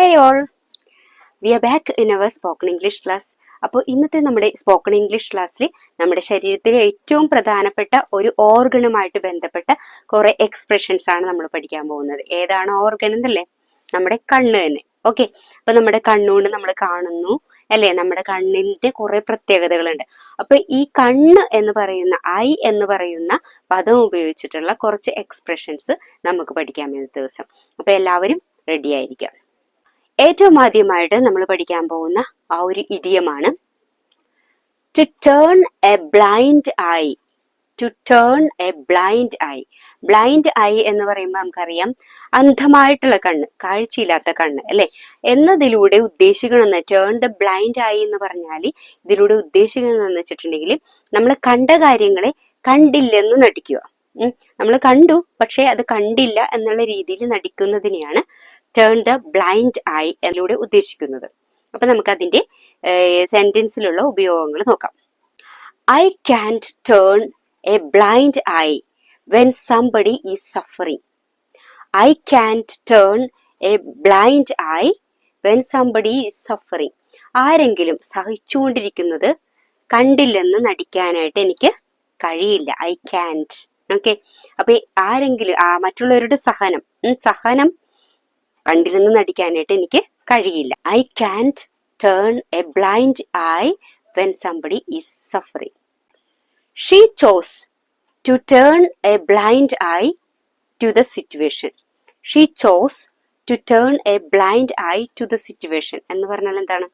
Hi all, we are back in our spoken English class. അപ്പോൾ ഇന്നത്തെ നമ്മുടെ spoken English ക്ലാസ്സിൽ നമ്മുടെ ശരീരത്തിലെ ഏറ്റവും പ്രധാനപ്പെട്ട ഒരു ഓർഗണുമായിട്ട് ബന്ധപ്പെട്ട കുറെ എക്സ്പ്രഷൻസ് ആണ് നമ്മൾ പഠിക്കാൻ പോകുന്നത്. ഏതാണ് ഓർഗൺ എന്നല്ലേ? നമ്മുടെ കണ്ണ് തന്നെ. ഓക്കെ, അപ്പൊ നമ്മുടെ കണ്ണുകൊണ്ട് നമ്മൾ കാണുന്നു അല്ലെ? നമ്മുടെ കണ്ണിന്റെ കുറെ പ്രത്യേകതകളുണ്ട്. അപ്പൊ ഈ കണ്ണ് എന്ന് പറയുന്ന എന്ന് പറയുന്ന പദം ഉപയോഗിച്ചിട്ടുള്ള കുറച്ച് എക്സ്പ്രഷൻസ് നമുക്ക് പഠിക്കാം ഇന്നത്തെ ദിവസം. അപ്പൊ എല്ലാവരും റെഡി ആയിരിക്കാം. ഏറ്റവും ആദ്യമായിട്ട് നമ്മൾ പഠിക്കാൻ പോകുന്ന ആ ഒരു ഇഡിയമാണ് to turn a blind eye. To turn a blind eye. Blind eye എന്ന് പറയുമ്പോൾ നമുക്കറിയാം അന്ധമായിട്ടുള്ള കണ്ണ്, കാഴ്ചയില്ലാത്ത കണ്ണ് അല്ലെ? എന്നതിലൂടെ ഉദ്ദേശിക്കണമെന്ന് ടേൺ ദ ബ്ലൈൻഡ് ഐ എന്ന് പറഞ്ഞാൽ ഇതിലൂടെ ഉദ്ദേശിക്കണമെന്ന് വെച്ചിട്ടുണ്ടെങ്കിൽ നമ്മൾ കണ്ട കാര്യങ്ങളെ കണ്ടില്ലെന്ന് നടിക്കുക. നമ്മൾ കണ്ടു പക്ഷെ അത് കണ്ടില്ല എന്നുള്ള രീതിയിൽ നടിക്കുന്നതിനെയാണ് ടേൺ ദ ബ്ലൈൻഡ് ഐ എന്നതിലൂടെ ഉദ്ദേശിക്കുന്നത്. അപ്പൊ നമുക്ക് അതിന്റെ സെന്റൻസിലുള്ള ഉപയോഗങ്ങൾ നോക്കാം. I can't turn a blind eye when somebody is suffering. I can't turn a blind eye when somebody is suffering. ആരെങ്കിലും സഹിച്ചുകൊണ്ടിരിക്കുന്നത് കണ്ടില്ലെന്ന് നടിക്കാനായിട്ട് എനിക്ക് കഴിയില്ല. I can't. ഓക്കെ, അപ്പൊ ആരെങ്കിലും മറ്റുള്ളവരുടെ സഹനം കണ്ടില്ലെന്ന് നടിക്കാനായിട്ട് എനിക്ക് കഴിയില്ല. I can't turn a blind eye when somebody is suffering. She chose to turn a blind eye to the situation. She chose to turn a blind eye to the situation എന്ന് പറഞ്ഞാൽ എന്താണ്?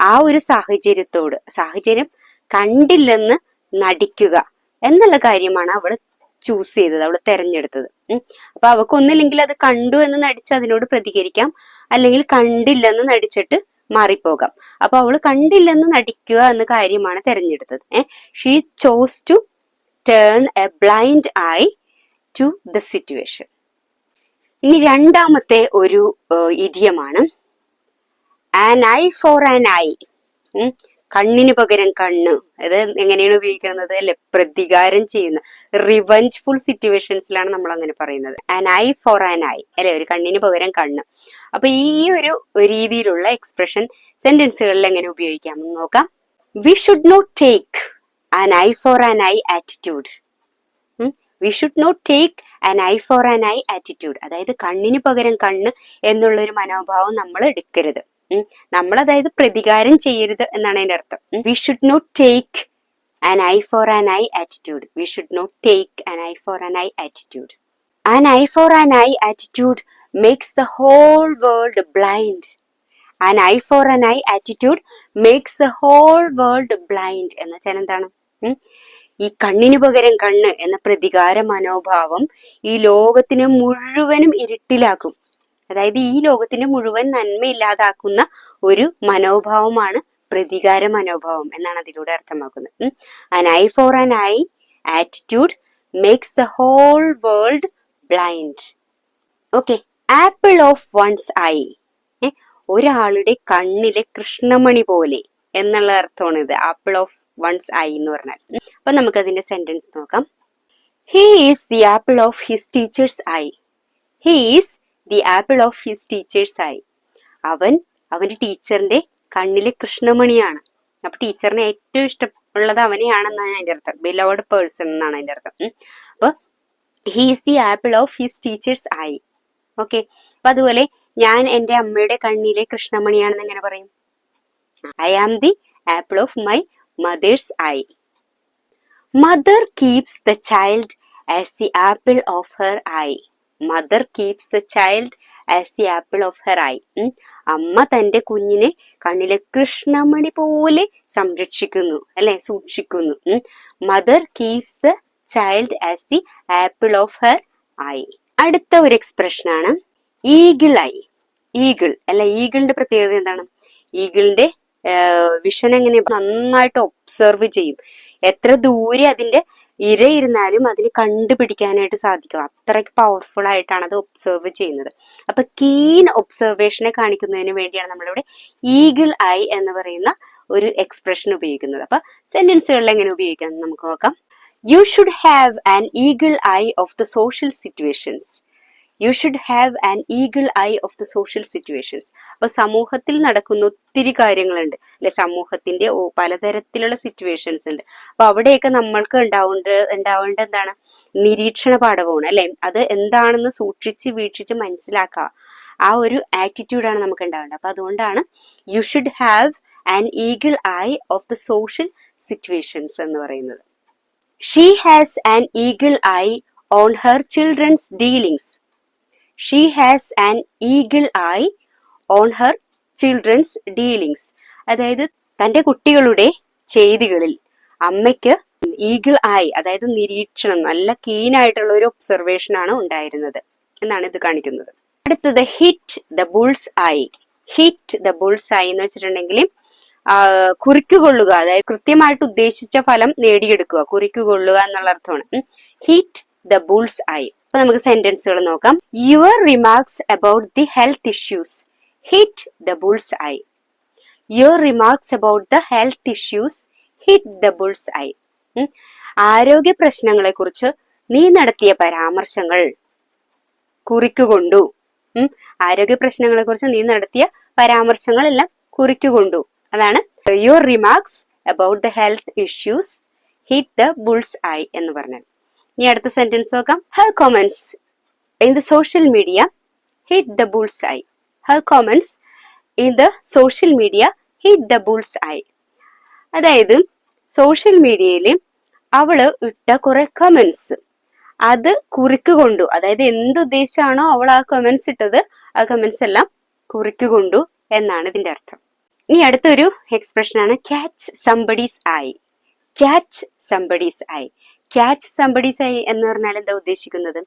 ആ ഒരു സാഹചര്യം കണ്ടില്ലെന്ന് നടിക്കുക എന്നുള്ള കാര്യമാണ് അവൾ ചൂസ് ചെയ്തത്, അവൾ തെരഞ്ഞെടുത്തത്. അപ്പൊ അവൾക്ക് ഒന്നില്ലെങ്കിൽ അത് കണ്ടു എന്ന് നടിച്ച് അതിനോട് പ്രതികരിക്കാം, അല്ലെങ്കിൽ കണ്ടില്ലെന്ന് നടിച്ചിട്ട് മാറിപ്പോകാം. അപ്പൊ അവള് കണ്ടില്ലെന്ന് നടിക്കുക എന്ന കാര്യമാണ് തെരഞ്ഞെടുത്തത്. She chose to turn a blind eye to the situation. ഇനി രണ്ടാമത്തെ ഒരു ഇഡിയമാണ് an eye for an eye. കണ്ണിന് പകരം കണ്ണ്. അത് എങ്ങനെയാണ് ഉപയോഗിക്കുന്നത് അല്ലെ? പ്രതികാരം ചെയ്യുന്ന റിവെഞ്ച്ഫുൾ സിറ്റുവേഷൻസിലാണ് നമ്മൾ അങ്ങനെ പറയുന്നത്. An eye for an I അല്ലെ? ഒരു കണ്ണിന് പകരം കണ്ണ്. അപ്പൊ ഈ ഒരു രീതിയിലുള്ള എക്സ്പ്രഷൻ സെന്റൻസുകളിൽ എങ്ങനെ ഉപയോഗിക്കാമെന്ന് നോക്കാം. We should not take an eye for an eye attitude. We should not take an eye for an eye attitude. അതായത് കണ്ണിന് പകരം കണ്ണ് എന്നുള്ളൊരു മനോഭാവം നമ്മൾ എടുക്കരുത്. നമ്മൾ അതായത് പ്രതികാരം ചെയ്യരുത് എന്നാണ് അതിന്റെ അർത്ഥം. We should not take an eye for an eye attitude. We should not take an eye for an eye attitude. An eye for an eye attitude makes the whole world blind. An eye for an eye attitude makes the whole world blind എന്ന് വെച്ചാൽ എന്താണ്? ഈ കണ്ണിന് പകരം കണ്ണ് എന്ന പ്രതികാര മനോഭാവം ഈ ലോകത്തിനെ മുഴുവനും ഇരുട്ടിലാക്കും. അതായത് ഈ ലോകത്തിന്റെ മുഴുവൻ നന്മ ഇല്ലാതാക്കുന്ന ഒരു മനോഭാവമാണ് പ്രതികാര മനോഭാവം എന്നാണ് അതിലൂടെ അർത്ഥമാക്കുന്നത്. An eye for an eye attitude makes the whole world blind. Okay, apple of one's eye. ഒരാളുടെ കണ്ണിലെ കൃഷ്ണമണി പോലെ എന്നുള്ള അർത്ഥമാണ് ഇത്. ആപ്പിൾ ഓഫ് വൺസ് ഐ എന്ന് പറഞ്ഞാൽ. അപ്പൊ നമുക്ക് അതിന്റെ സെന്റൻസ് നോക്കാം. He is the apple of his teacher's I. He is the apple of his teacher's I. അവൻ അവന്റെ ടീച്ചറിന്റെ കണ്ണിലെ കൃഷ്ണമണിയാണ്. അപ്പൊ ടീച്ചറിന് ഏറ്റവും ഇഷ്ടമുള്ളത് അവനെയാണെന്നാണ് അതിന്റെ അർത്ഥം. ബിലവഡ് പേഴ്സൺ എന്നാണ് അതിന്റെ അർത്ഥം. അപ്പൊ he is the apple of his teacher's eye. Okay, അപ്പൊ അതുപോലെ ഞാൻ എന്റെ അമ്മയുടെ കണ്ണിലെ കൃഷ്ണമണിയാണെന്ന് എങ്ങനെ പറയും? I am the apple of my mother's eye. Mother keeps the child as the apple of her eye. Mother keeps the child as the apple of her eye. അമ്മ തന്റെ കുഞ്ഞിനെ കണ്ണിലെ കൃഷ്ണമണി പോലെ സംരക്ഷിക്കുന്നു അല്ലെ, സൂക്ഷിക്കുന്നു. Mother keeps the child as the apple of her eye. അടുത്ത ഒരു എക്സ്പ്രഷൻ ആണ് ഈഗിൾ ഐ. ഈഗിൾ അല്ല, ഈഗിളിന്റെ പ്രത്യേകത എന്താണ്? ഈഗിളിന്റെ വിഷൻ എങ്ങനെ നന്നായിട്ട് ഒബ്സർവ് ചെയ്യും. എത്ര ദൂരെ അതിന്റെ ഇര ഇരുന്നാലും അതിന് കണ്ടുപിടിക്കാനായിട്ട് സാധിക്കും. അത്രയ്ക്ക് പവർഫുൾ ആയിട്ടാണ് അത് ഒബ്സർവ് ചെയ്യുന്നത്. അപ്പൊ കീൻ ഒബ്സർവേഷനെ കാണിക്കുന്നതിന് വേണ്ടിയാണ് നമ്മളിവിടെ ഈഗിൾ ഐ എന്ന് പറയുന്ന ഒരു എക്സ്പ്രഷൻ ഉപയോഗിക്കുന്നത്. അപ്പൊ സെന്റൻസുകളിൽ എങ്ങനെ ഉപയോഗിക്കാം നമുക്ക് നോക്കാം. You should have an eagle I of the social situations. You should have an eagle I of the social situations. അപ്പൊ സമൂഹത്തിൽ നടക്കുന്ന ഒത്തിരി കാര്യങ്ങളുണ്ട് അല്ലെ, സമൂഹത്തിന്റെ പലതരത്തിലുള്ള സിറ്റുവേഷൻസ് ഉണ്ട്. അപ്പൊ അവിടെയൊക്കെ നമ്മൾക്ക് ഉണ്ടാവേണ്ട എന്താണ്, നിരീക്ഷണ പാഠമാണ് അല്ലെ. അത് എന്താണെന്ന് സൂക്ഷിച്ച് വീക്ഷിച്ച് മനസ്സിലാക്കുക, ആ ഒരു ആറ്റിറ്റ്യൂഡാണ് നമുക്ക് ഉണ്ടാവേണ്ടത്. അപ്പൊ അതുകൊണ്ടാണ് you should have an eagle I of the social situations എന്ന് പറയുന്നത്. She has an eagle I on her children's dealings. She has an eagle I on her children's dealings. അതായത് തന്റെ കുട്ടികളുടെ ചെയ്തികളിൽ അമ്മയ്ക്ക് ഈഗിൾ ഐ, അതായത് നിരീക്ഷണം, നല്ല കീനായിട്ടുള്ള ഒരു ഒബ്സർവേഷൻ ആണ് ഉണ്ടായിരുന്നത് എന്നാണ് ഇത് കാണിക്കുന്നത്. അടുത്തത് hit the bull's eye. Hit the bull's eye എന്ന് വെച്ചിട്ടുണ്ടെങ്കിൽ കുറിക്കുകൊള്ളുക, അതായത് കൃത്യമായിട്ട് ഉദ്ദേശിച്ച ഫലം നേടിയെടുക്കുക, കുറിക്കുകൊള്ളുക എന്നുള്ള അർത്ഥമാണ്. Hit the bull's eye. അപ്പൊ നമുക്ക് സെന്റൻസുകൾ നോക്കാം. Your remarks about the health issues hit the bull's eye. Your remarks about the health issues hit the bull's eye. ആരോഗ്യ പ്രശ്നങ്ങളെ കുറിച്ച് നീ നടത്തിയ പരാമർശങ്ങൾ കുറിക്കുകൊണ്ടു. ആരോഗ്യ പ്രശ്നങ്ങളെ കുറിച്ച് നീ നടത്തിയ പരാമർശങ്ങളെല്ലാം കുറിക്കുകൊണ്ടു. അതാണ് your remarks about the health issues hit the bull's eye എന്ന് പറഞ്ഞാൽ. ഇനി അടുത്ത സെന്റൻസ് നോക്കാം. Her comments in the social media hit the bull's eye. Her comments in the social media hit the bull's eye. അതായത് social മീഡിയയിൽ അവള് ഇട്ട കുറെ കമന്റ്സ്, അത് കുറിക്കുകൊണ്ടു, അതായത് എന്തുദ്ദേശിച്ചാണോ അവൾ ആ കമന്റ്സ് ഇട്ടത്, ആ കമന്റ്സ് എല്ലാം കുറിക്കുകൊണ്ടു എന്നാണ് ഇതിന്റെ അർത്ഥം. ഇനി അടുത്തൊരു എക്സ്പ്രഷൻ ആണ് catch somebody's I. Catch somebody's I. Catch somebody's I എന്ന് പറഞ്ഞാൽ എന്താ ഉദ്ദേശിക്കുന്നത്?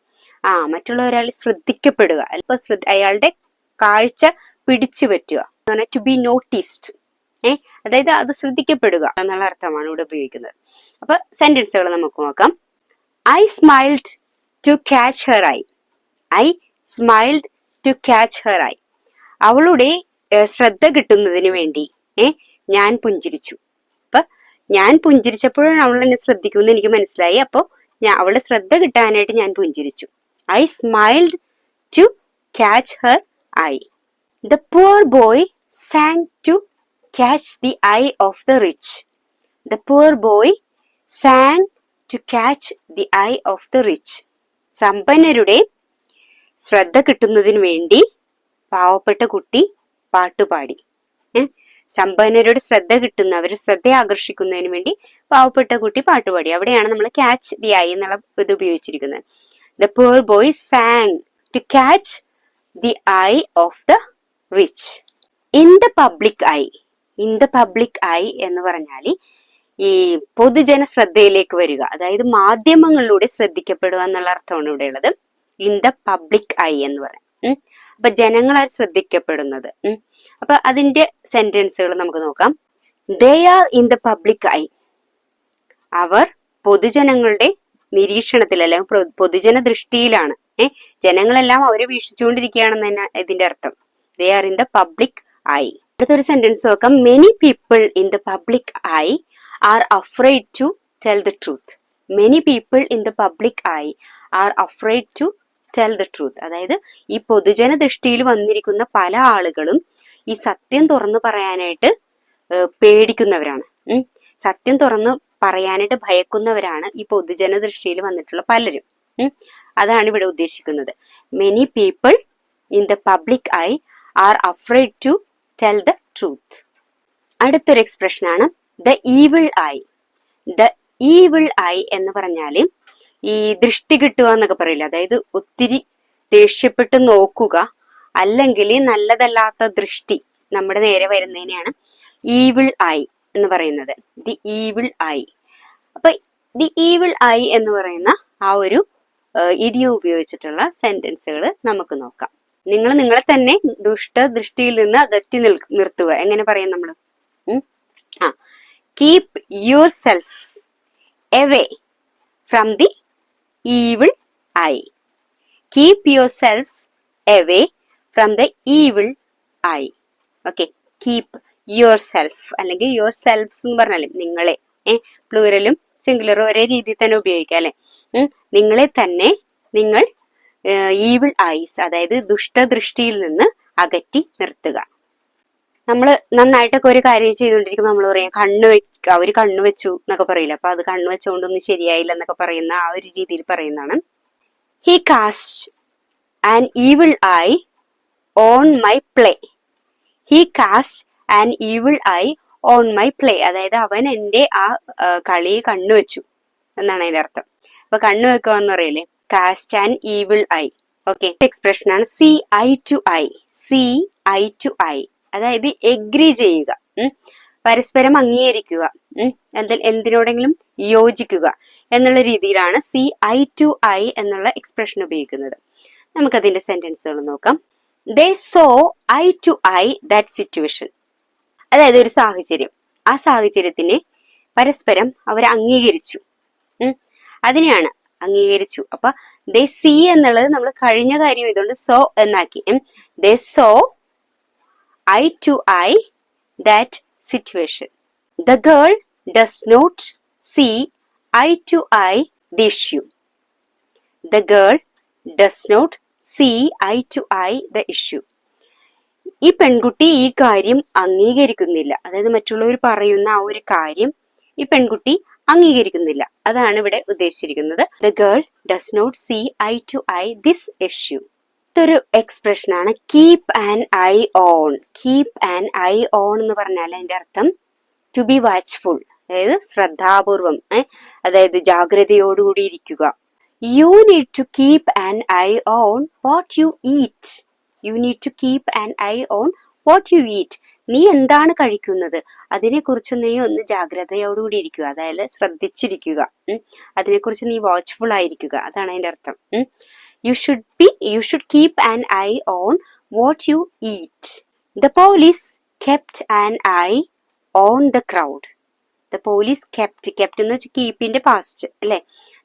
മറ്റുള്ള ഒരാൾ ശ്രദ്ധിക്കപ്പെടുക, അല്പം അയാളുടെ കാഴ്ച പിടിച്ചു പറ്റുക, ടു ബി നോട്ടീസ്ഡ്. അതായത് അത് ശ്രദ്ധിക്കപ്പെടുക എന്നുള്ള അർത്ഥമാണ് ഇവിടെ ഉപയോഗിക്കുന്നത്. അപ്പൊ സെന്റൻസുകൾ നമുക്ക് നോക്കാം. I smiled to catch her eye. I smiled to catch her eye. അവളുടെ ശ്രദ്ധ കിട്ടുന്നതിന് വേണ്ടി ഞാൻ പുഞ്ചിരിച്ചു. അപ്പൊ ഞാൻ പുഞ്ചിരിച്ചപ്പോഴാണ് അവൾ എന്നെ ശ്രദ്ധിക്കുമെന്ന് എനിക്ക് മനസ്സിലായി. അപ്പൊ അവളുടെ ശ്രദ്ധ കിട്ടാനായിട്ട് ഞാൻ പുഞ്ചിരിച്ചു. I smiled to catch her eye. The poor boy sang to catch the eye of the rich. The poor boy sang to catch the eye of the rich. സമ്പന്നരുടെ ശ്രദ്ധ കിട്ടുന്നതിന് വേണ്ടി പാവപ്പെട്ട കുട്ടി പാട്ടുപാടി. സമ്പന്നരുടെ ശ്രദ്ധ കിട്ടുന്ന, അവരുടെ ശ്രദ്ധ ആകർഷിക്കുന്നതിന് വേണ്ടി പാവപ്പെട്ട കുട്ടി പാട്ടുപാടി. അവിടെയാണ് നമ്മൾ ക്യാച്ച് ദി ഐ എന്നുള്ള ഇത് ഉപയോഗിച്ചിരിക്കുന്നത്. The poor boy sang to catch the eye of the rich. In the public eye. In the public eye എന്ന് പറഞ്ഞാല് ഈ പൊതുജന ശ്രദ്ധയിലേക്ക് വരിക, അതായത് മാധ്യമങ്ങളിലൂടെ ശ്രദ്ധിക്കപ്പെടുക എന്നുള്ള അർത്ഥമാണ് ഇവിടെ ഉള്ളത്. ഇൻ ദ പബ്ലിക് ഐ എന്ന് പറയാം. അപ്പൊ ജനങ്ങളാൽ ശ്രദ്ധിക്കപ്പെടുന്നത്. അപ്പൊ അതിന്റെ സെന്റൻസുകൾ നമുക്ക് നോക്കാം. They are in the public eye. അവർ പൊതുജനങ്ങളുടെ നിരീക്ഷണത്തിൽ, അല്ലെങ്കിൽ പൊതുജന ദൃഷ്ടിയിലാണ്. ജനങ്ങളെല്ലാം അവരെ വീക്ഷിച്ചുകൊണ്ടിരിക്കുകയാണെന്ന് തന്നെ ഇതിന്റെ അർത്ഥം. ദേ are in the public I. അടുത്തൊരു സെന്റൻസ് നോക്കാം. Many people in the public I are afraid to tell the truth. Many people in the public eye are afraid to tell the truth. അതായത് ഈ പൊതുജന ദൃഷ്ടിയിൽ വന്നിരിക്കുന്ന പല ആളുകളും ഈ സത്യം തുറന്നു പറയാനായിട്ട് പേടിക്കുന്നവരാണ്. സത്യം തുറന്നു പറയാനായിട്ട് ഭയക്കുന്നവരാണ് ഈ പൊതുജന ദൃഷ്ടിയിൽ വന്നിട്ടുള്ള പലരും. അതാണ് ഇവിടെ ഉദ്ദേശിക്കുന്നത്. Many people in the public eye are afraid to tell the truth. അടുത്തൊരു എക്സ്പ്രഷൻ ആണ് the evil I. The evil I എന്ന് പറഞ്ഞാല് ഈ ദൃഷ്ടി കിട്ടുക എന്നൊക്കെ പറയില്ല, അതായത് ഒത്തിരി ദേഷ്യപ്പെട്ട് നോക്കുക, അല്ലെങ്കിൽ നല്ലതല്ലാത്ത ദൃഷ്ടി നമ്മുടെ നേരെ വരുന്നതിനെയാണ് ഈവിൾ ഐ എന്ന് പറയുന്നത്. The evil I. അപ്പൊ ദി ഈവിൾ ഐ എന്ന് പറയുന്ന ആ ഒരു ഇഡിയം ഉപയോഗിച്ചിട്ടുള്ള സെന്റൻസുകൾ നമുക്ക് നോക്കാം. നിങ്ങൾ നിങ്ങളെ തന്നെ ദുഷ്ടദൃഷ്ടിയിൽ നിന്ന് അകറ്റി നിർത്തുക. എങ്ങനെ പറയും നമ്മള്? Keep yourself away from the evil eye. Keep yourselves away from the evil eye. Okay. Keep yourself അല്ലെങ്കിൽ yourselves എന്ന് പറഞ്ഞാലും നിങ്ങളെ, പ്ലൂറലും സിംഗുലറും ഒരേ രീതിയിൽ തന്നെ ഉപയോഗിക്കാം അല്ലെ. നിങ്ങളെ തന്നെ നിങ്ങൾ ഈവിൾ ഐസ്, അതായത് ദുഷ്ടദൃഷ്ടിയിൽ നിന്ന് അകറ്റി നിർത്തുക. നമ്മൾ നന്നായിട്ടൊക്കെ ഒരു കാര്യം ചെയ്തുകൊണ്ടിരിക്കുമ്പോൾ നമ്മൾ പറയാം അവര് കണ്ണു വെച്ചു എന്നൊക്കെ പറയില്ല. അപ്പൊ അത് കണ്ണു വെച്ചുകൊണ്ടൊന്നും ശരിയായില്ല എന്നൊക്കെ പറയുന്ന ആ ഒരു രീതിയിൽ പറയുന്നതാണ്. He cast an evil eye on my play. He cast an evil eye on my play, അതായത് അവൻ എന്റെ ആ കളി കണ്ണുവെച്ചു എന്നാണ് അതിന്റെ അർത്ഥം. അപ്പൊ കണ്ണു വെക്കുക എന്ന് പറയില്ലേ, cast an evil eye. Okay, expression ആണ് see eye to eye. See eye to eye, അതായത് എഗ്രി ചെയ്യുക, പരസ്പരം അംഗീകരിക്കുക, എന്തിനോടെങ്കിലും യോജിക്കുക എന്നുള്ള രീതിയിലാണ് സി ഐ ടു ഐ എന്നുള്ള എക്സ്പ്രഷൻ ഉപയോഗിക്കുന്നത്. നമുക്കതിന്റെ സെന്റൻസുകൾ നോക്കാം. They saw eye to eye that situation, അതായത് ഒരു സാഹചര്യം, ആ സാഹചര്യത്തിനെ പരസ്പരം അവർ അംഗീകരിച്ചു, അതിനെയാണ് അംഗീകരിച്ചു. അപ്പൊ ദേ സീ എന്നുള്ളത് നമ്മൾ കഴിഞ്ഞ കാര്യം ഇതുകൊണ്ട് സോ എന്നാക്കി. They saw eye to eye that situation. The girl does not see eye to eye the issue. The girl does not see eye to eye the issue. ഈ പെൺകുട്ടി ഈ കാര്യം അംഗീകരിക്കുന്നില്ല, അതായത് മറ്റുള്ളവർ പറയുന്ന ആ ഒരു കാര്യം ഈ പെൺകുട്ടി അംഗീകരിക്കുന്നില്ല, അതാണ് ഇവിടെ ഉദ്ദേശിച്ചിരിക്കുന്നത്. The girl does not see eye to eye this issue. ഇതൊരു എക്സ്പ്രഷൻ ആണ്, keep an eye on. Keep an eye on എന്ന് പറഞ്ഞാൽ അതിന്റെ അർത്ഥം ടു ബി വാച്ച്ഫുൾ, അതായത് ശ്രദ്ധാപൂർവം, അതായത് ജാഗ്രതയോടുകൂടി ഇരിക്കുക. You need to keep an eye on what you eat. You need to keep an eye on what you eat. നീ എന്താണ് കഴിക്കുന്നത് അതിനെക്കുറിച്ച് നീ ഒന്ന് ജാഗ്രതയോടുകൂടി ഇരിക്കുക, അതായത് ശ്രദ്ധിച്ചിരിക്കുക, അതിനെക്കുറിച്ച് നീ വാച്ച്ഫുൾ ആയിരിക്കുക, അതാണ് അതിന്റെ അർത്ഥം. You should keep an eye on what you eat. The police kept an eye on the crowd. The police kept എന്ന് വെച്ചാൽ കീപ്പിന്റെ പാസ്റ്റ് അല്ലെ.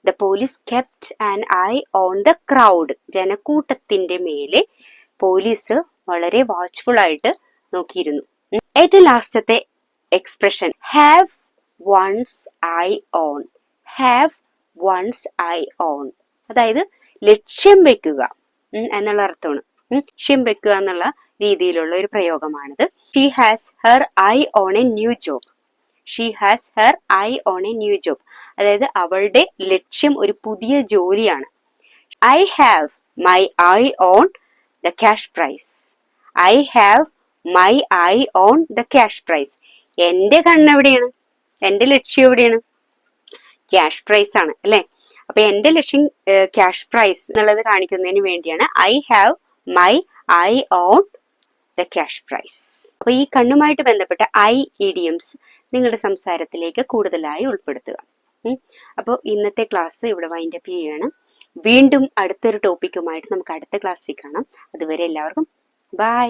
The police kept an eye on the crowd. ജനക്കൂട്ടത്തിന്റെ മേലെ പോലീസ് വളരെ വാച്ച്ഫുൾ ആയിട്ട് നോക്കിയിരുന്നു. ഏറ്റവും ലാസ്റ്റത്തെ expression have one's eye on. Have one's eye on, അതായത് ലക്ഷ്യം വെക്കുക എന്നുള്ള അർത്ഥമാണ്. ലക്ഷ്യം വെക്കുക എന്നുള്ള രീതിയിലുള്ള ഒരു പ്രയോഗമാണിത്. She has her eye on a new job. She has her eye on a new job, അതായത് അവളുടെ ലക്ഷ്യം ഒരു പുതിയ ജോലിയാണ്. I have my eye on the cash prize. I have my eye on the cash prize. എന്റെ കണ്ണെവിടെയാണ്, എന്റെ ലക്ഷ്യം എവിടെയാണ്? ക്യാഷ് പ്രൈസ് ആണ് അല്ലെ. അപ്പൊ എന്റെ ലക്ഷ്യം ക്യാഷ് പ്രൈസ് എന്നുള്ളത് കാണിക്കുന്നതിന് വേണ്ടിയാണ് I have my eye on the cash price. അപ്പൊ ഈ കണ്ണുമായിട്ട് ബന്ധപ്പെട്ട ഐ ഇഡിയംസ് നിങ്ങളുടെ സംസാരത്തിലേക്ക് കൂടുതലായി ഉൾപ്പെടുത്തുക. അപ്പോൾ ഇന്നത്തെ ക്ലാസ് ഇവിടെ വൈൻഡ് അപ്പ് ചെയ്യണം. വീണ്ടും അടുത്തൊരു ടോപ്പിക്കുമായിട്ട് നമുക്ക് അടുത്ത ക്ലാസ്സിൽ കാണാം. അതുവരെ എല്ലാവർക്കും ബൈ.